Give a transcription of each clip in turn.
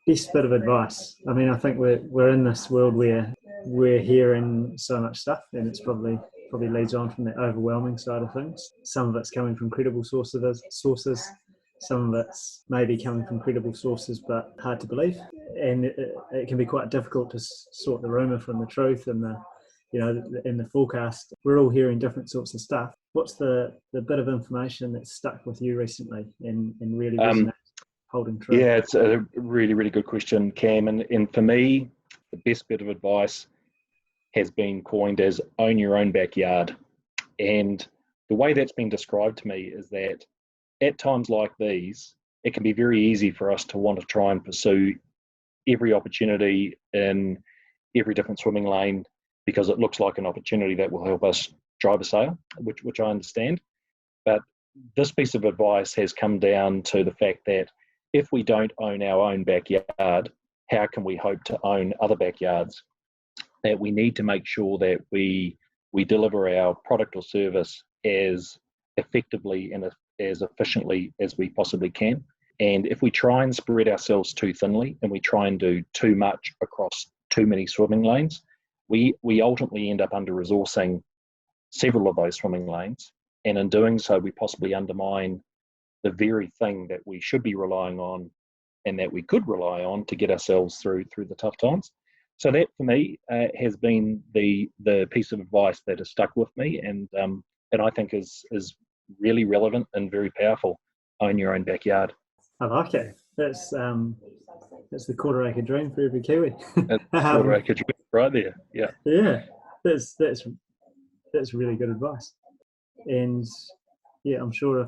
Best bit of advice. I mean, I think we're in this world where we're hearing so much stuff, and it's probably leads on from the overwhelming side of things. Some of it's coming from credible sources. Some of it's maybe coming from credible sources, but hard to believe, and it can be quite difficult to sort the rumor from the truth and in the forecast. We're all hearing different sorts of stuff. What's the bit of information that's stuck with you recently and really resonates, holding true? Yeah, it's a really, really good question, Cam. And for me, the best bit of advice has been coined as own your own backyard. And the way that's been described to me is that at times like these, it can be very easy for us to want to try and pursue every opportunity in every different swimming lane because it looks like an opportunity that will help us drive a sale, which I understand. But this piece of advice has come down to the fact that if we don't own our own backyard, how can we hope to own other backyards? That we need to make sure that we deliver our product or service as effectively and as efficiently as we possibly can. And if we try and spread ourselves too thinly and we try and do too much across too many swimming lanes, we ultimately end up under-resourcing several of those swimming lanes. And in doing so, we possibly undermine the very thing that we should be relying on and that we could rely on to get ourselves through the tough times. So that, for me, has been the piece of advice that has stuck with me, and I think is really relevant and very powerful. Own your own backyard. I like it. That's the quarter acre dream for every Kiwi. That's quarter acre dream right there. Yeah. Yeah, that's really good advice. And yeah, I'm sure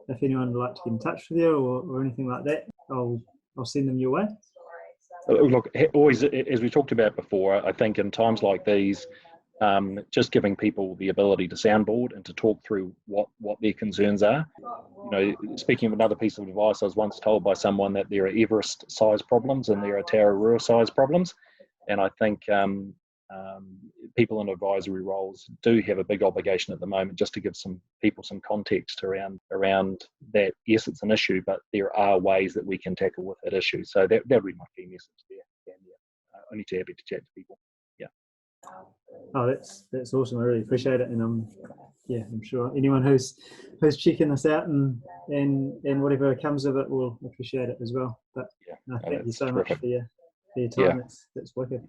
if anyone would like to get in touch with you or anything like that, I'll send them your way. Look, always, as we talked about before, I think in times like these, just giving people the ability to soundboard and to talk through what their concerns are. Speaking of another piece of advice, I was once told by someone that there are Everest-sized problems and there are Tararua-sized problems, and I think people in advisory roles do have a big obligation at the moment just to give some people some context around that. Yes, it's an issue, but there are ways that we can tackle with that issue. So that would be my key message there. Only too happy to chat to people. Yeah. Oh, that's awesome. I really appreciate it, and I'm sure anyone who's checking this out and whatever comes of it will appreciate it as well. But thank you so much for your time. That's wicked.